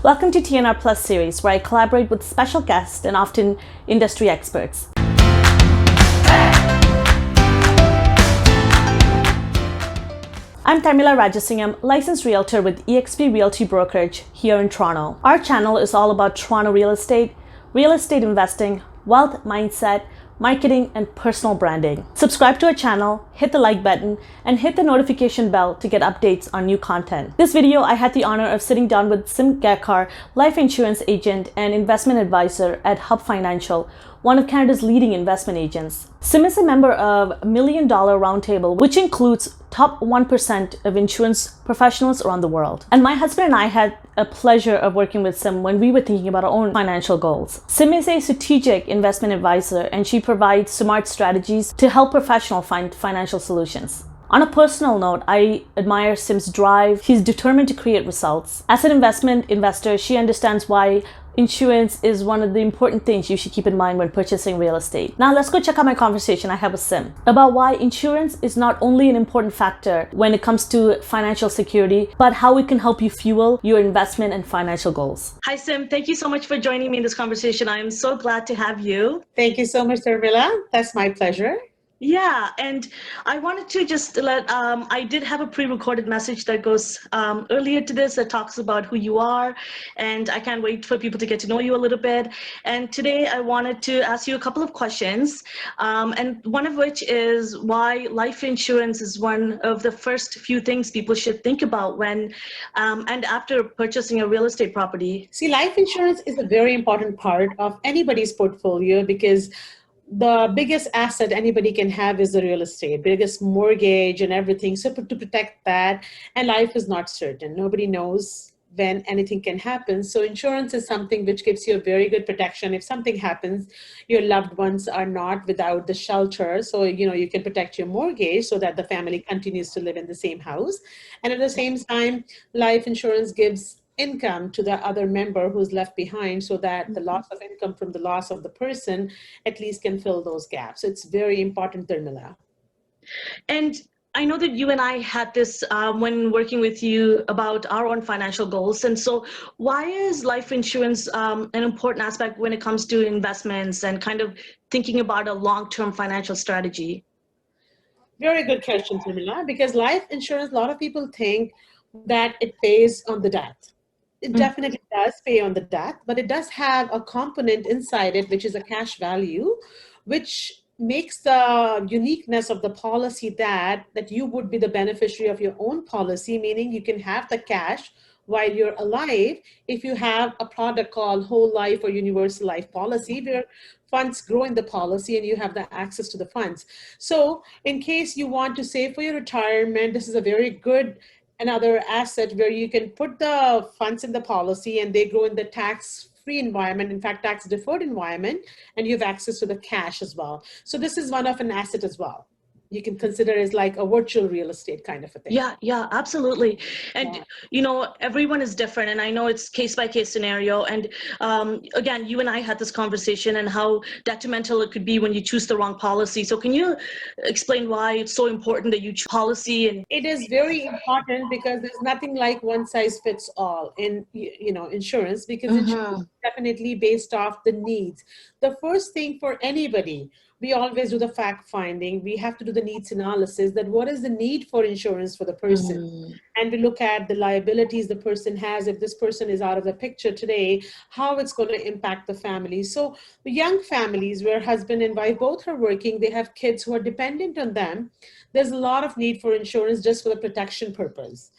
Welcome to T&R Plus series, where I collaborate with special guests and often industry experts. I'm Tharmila Rajasingam, licensed realtor with eXp Realty Brokerage here in Toronto. Our channel is all about Toronto real estate investing, wealth mindset, marketing, and personal branding. Subscribe to our channel, hit the like button, and hit the notification bell to get updates on new content. This video, I had the honor of sitting down with Sim Gakhar, life insurance agent and investment advisor at Hub Financial, one of Canada's leading investment agents. Sim is a member of $1 Million Roundtable, which includes top 1% of insurance professionals around the world. And my husband and I had a pleasure of working with Sim when we were thinking about our own financial goals. Sim is a strategic investment advisor, and she provides smart strategies to help professionals find financial solutions. On a personal note, I admire Sim's drive. She's determined to create results. As an investment investor, she understands why insurance is one of the important things you should keep in mind when purchasing real estate. Now let's go check out my conversation I had with Sim about why insurance is not only an important factor when it comes to financial security, but how it can help you fuel your investment and financial goals. Hi Sim, thank you so much for joining me in this conversation. I am so glad to have you. Thank you so much, Tharmila. That's my pleasure. Yeah, and I wanted to just I did have a pre-recorded message that goes earlier to this that talks about who you are, and I can't wait for people to get to know you a little bit. And today I wanted to ask you a couple of questions, and one of which is why life insurance is one of the first few things people should think about when and after purchasing a real estate property. See, life insurance is a very important part of anybody's portfolio because the biggest asset anybody can have is the real estate, biggest mortgage and everything. So to protect that, and life is not certain. Nobody knows when anything can happen. So insurance is something which gives you a very good protection. If something happens, your loved ones are not without the shelter. So, you can protect your mortgage so that the family continues to live in the same house. And at the same time, life insurance gives income to the other member who's left behind so that the loss of income from the loss of the person at least can fill those gaps. So it's very important, Tharmila. And I know that you and I had this when working with you about our own financial goals. And so why is life insurance an important aspect when it comes to investments and kind of thinking about a long-term financial strategy? Very good question, Tharmila, because life insurance, a lot of people think that it pays on the death. It definitely does pay on the death, but it does have a component inside it, which is a cash value, which makes the uniqueness of the policy that you would be the beneficiary of your own policy, meaning you can have the cash while you're alive if you have a product called whole life or universal life policy where funds grow in the policy and you have the access to the funds. So in case you want to save for your retirement, this is a very good another asset where you can put the funds in the policy and they grow in the tax-free environment, in fact, tax-deferred environment, and you have access to the cash as well. So this is one of an asset as well. You can consider it as like a virtual real estate kind of a thing. Yeah, absolutely. And, everyone is different. And I know it's case by case scenario. And again, you and I had this conversation and how detrimental it could be when you choose the wrong policy. So can you explain why it's so important that you choose policy? And it is very important because there's nothing like one size fits all in, insurance, because it's definitely based off the needs. The first thing for anybody, we always do the fact finding. We have to do the needs analysis that what is the need for insurance for the person? And we look at the liabilities the person has. If this person is out of the picture today, how it's going to impact the family. So young families where husband and wife both are working, they have kids who are dependent on them. There's a lot of need for insurance just for the protection purpose.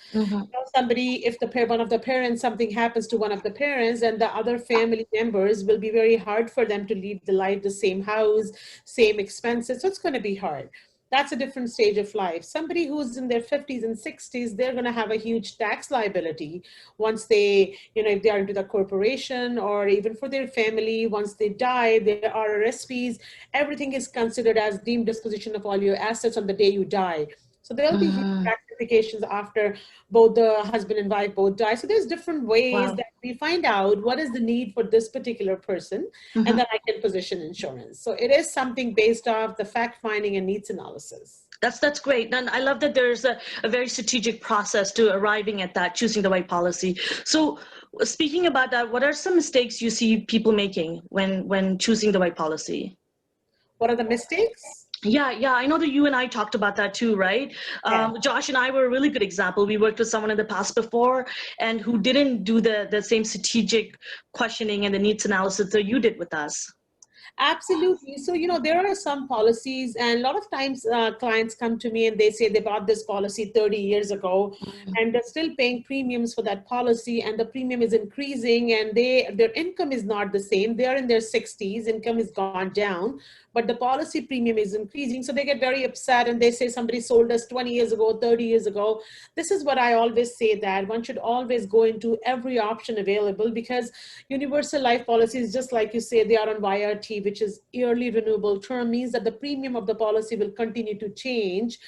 Somebody, if one of the parents, something happens to one of the parents, and the other family members will be very hard for them to lead the life, the same house, same expenses. So it's going to be hard. That's a different stage of life. Somebody who's in their 50s and 60s, they're going to have a huge tax liability once they, if they are into the corporation or even for their family, once they die, their RRSPs, everything is considered as deemed disposition of all your assets on the day you die. So there'll be huge tax implications after both the husband and wife both die. So there's different ways that we find out what is the need for this particular person, and then I can position insurance. So it is something based off the fact finding and needs analysis. That's great. And I love that there's a very strategic process to arriving at that, choosing the right policy. So speaking about that, what are some mistakes you see people making when choosing the right policy? What are the mistakes? Yeah, I know that you and I talked about that too, right? Yeah. Josh and I were a really good example. We worked with someone in the past before and who didn't do the same strategic questioning and the needs analysis that you did with us. Absolutely. So, there are some policies, and a lot of times clients come to me and they say they bought this policy 30 years ago and they're still paying premiums for that policy, and the premium is increasing and their income is not the same. They are in their 60s, income has gone down, but the policy premium is increasing. So they get very upset and they say somebody sold us 20 years ago, 30 years ago. This is what I always say, that one should always go into every option available, because universal life policies, just like you say, they are on YRT, which is yearly renewable term, means that the premium of the policy will continue to change.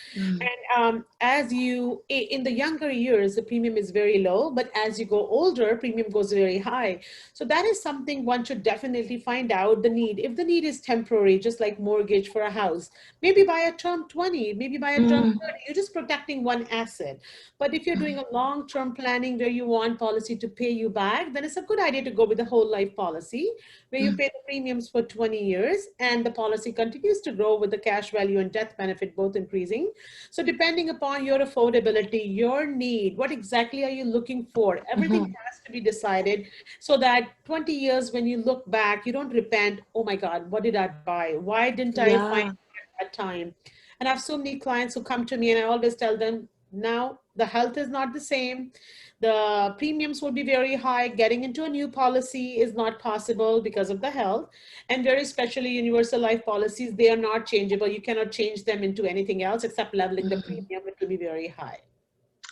And as you, in the younger years, the premium is very low, but as you go older, premium goes very high. So that is something one should definitely find out the need. If the need is temporary, just like mortgage for a house, maybe buy a term 20, maybe buy a term 30, you're just protecting one asset. But if you're doing a long-term planning where you want policy to pay you back, then it's a good idea to go with the whole life policy, where you pay the premiums for 20 years and the policy continues to grow with the cash value and death benefit both increasing. So depending upon your affordability, your need, what exactly are you looking for? Everything has to be decided so that 20 years when you look back, you don't repent, oh my God, what did I buy? Why didn't I find it at that time? And I have so many clients who come to me and I always tell them, now the health is not the same. The premiums will be very high. Getting into a new policy is not possible because of the health. And very especially universal life policies, they are not changeable. You cannot change them into anything else except leveling the premium. It will be very high.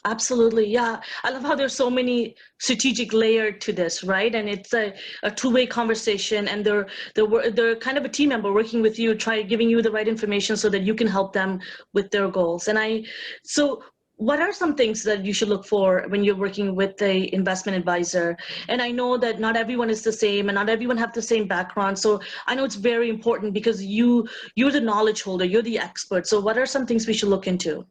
Absolutely. Yeah. I love how there's so many strategic layer to this, right? And it's a two-way conversation, and they're kind of a team member working with you, giving you the right information so that you can help them with their goals. So what are some things that you should look for when you're working with a investment advisor? And I know that not everyone is the same and not everyone have the same background. So I know it's very important because you're the knowledge holder, you're the expert. So what are some things we should look into?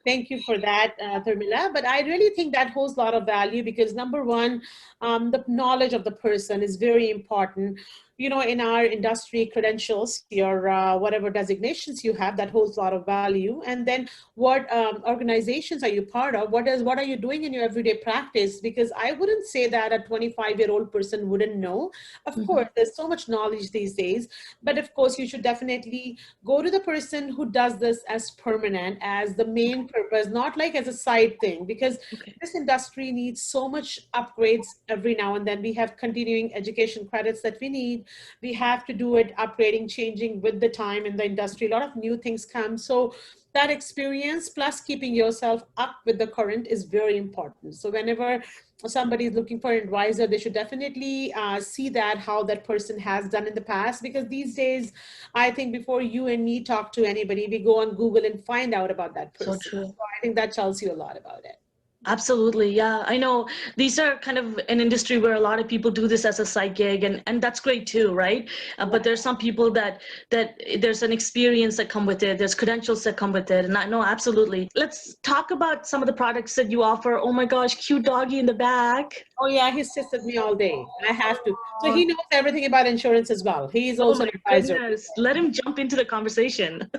Thank you for that, Tharmila. But I really think that holds a lot of value because number one, the knowledge of the person is very important. In our industry, credentials, your whatever designations you have, that holds a lot of value. And then what organizations are you part of? What are you doing in your everyday practice? Because I wouldn't say that a 25-year-old person wouldn't know. Of course, there's so much knowledge these days, but of course, you should definitely go to the person who does this as permanent, as the main purpose, not like as a side thing, because this industry needs so much upgrades every now and then. We have continuing education credits that we need. We have to do it, upgrading, changing with the time in the industry. A lot of new things come. So that experience plus keeping yourself up with the current is very important. So whenever somebody is looking for an advisor, they should definitely see that how that person has done in the past, because these days I think before you and me talk to anybody, we go on Google and find out about that person. So true. So I think that tells you a lot about it. Absolutely. Yeah. I know these are kind of an industry where a lot of people do this as a side gig, and that's great too, right? But there's some people that there's an experience that come with it. There's credentials that come with it. And I know, absolutely. Let's talk about some of the products that you offer. Oh my gosh, cute doggy in the back. Oh yeah, he sits with me all day. I have to. So he knows everything about insurance as well. He is Oh also my an advisor. goodness. Let him jump into the conversation.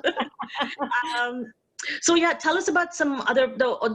um, So yeah, tell us about some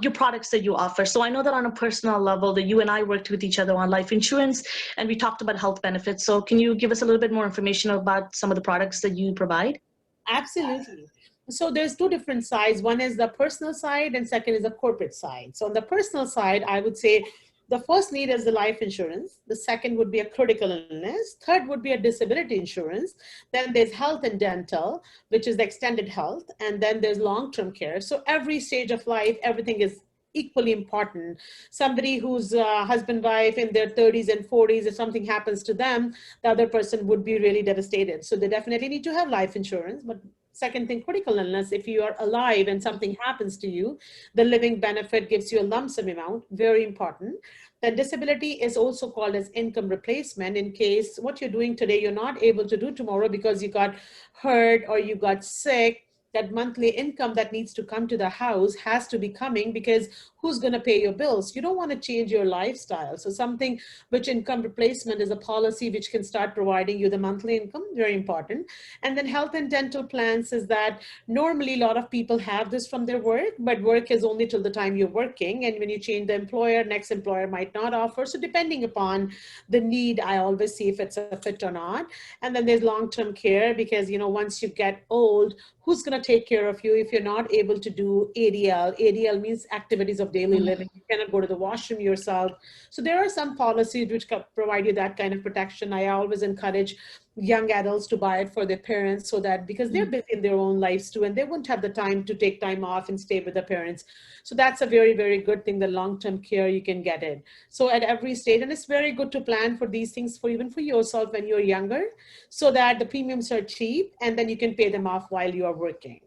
your products that you offer. So I know that on a personal level that you and I worked with each other on life insurance and we talked about health benefits. So can you give us a little bit more information about some of the products that you provide? Absolutely. So there's two different sides. One is the personal side and second is the corporate side. So on the personal side, I would say the first need is the life insurance. The second would be a critical illness. Third would be a disability insurance. Then there's health and dental, which is the extended health. And then there's long-term care. So every stage of life, everything is equally important. Somebody who's husband, wife in their 30s and 40s, if something happens to them, the other person would be really devastated. So they definitely need to have life insurance. But second thing, critical illness, if you are alive and something happens to you, the living benefit gives you a lump sum amount, very important. Then disability is also called as income replacement, in case what you're doing today, you're not able to do tomorrow because you got hurt or you got sick. that monthly income that needs to come to the house has to be coming, because who's going to pay your bills? You don't want to change your lifestyle. So something which income replacement is a policy which can start providing you the monthly income, very important. And then health and dental plans is that normally a lot of people have this from their work, but work is only till the time you're working. And when you change the employer, next employer might not offer. So depending upon the need, I always see if it's a fit or not. And then there's long-term care, because, once you get old, who's going to take care of you if you're not able to do ADL? ADL means activities of daily living. You cannot go to the washroom yourself. So there are some policies which provide you that kind of protection. I always encourage young adults to buy it for their parents, so that, because they're busy in their own lives too, and they won't have the time to take time off and stay with their parents. So that's a very, very good thing, the long-term care, you can get it. So at every stage, and it's very good to plan for these things for even for yourself when you're younger, so that the premiums are cheap and then you can pay them off while you are working.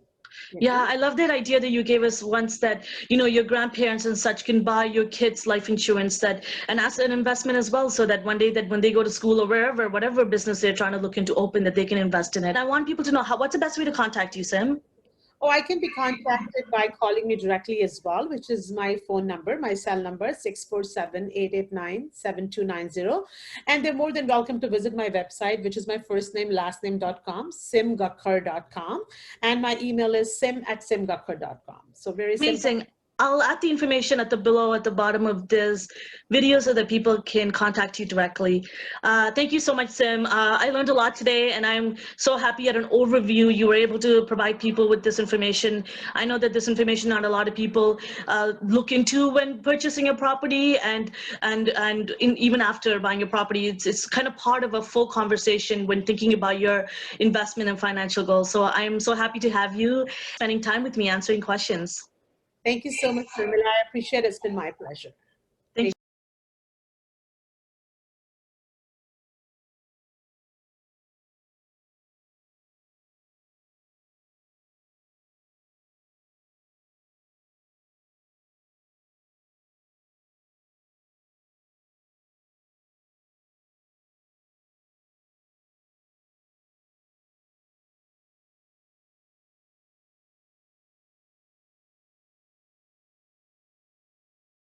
Yeah, I love that idea that you gave us once, that, your grandparents and such can buy your kids life insurance, that, and as an investment as well, so that one day that when they go to school or wherever, whatever business they're trying to look into open, that they can invest in it. I want people to know what's the best way to contact you, Sim? Oh, I can be contacted by calling me directly as well, which is my phone number, my cell number, 647-889-7290. And they're more than welcome to visit my website, which is my first name, last name.com, simgakhar.com. And my email is sim@simgakhar.com. So very simple. Amazing. I'll add the information at the bottom of this video, so that people can contact you directly. Thank you so much, Sim. I learned a lot today, and I'm so happy at an overview you were able to provide people with this information. I know that this information not a lot of people look into when purchasing a property, and even after buying a property. It's kind of part of a full conversation when thinking about your investment and financial goals. So I'm so happy to have you spending time with me answering questions. Thank you so much, Tharmila. I appreciate it. It's been my pleasure.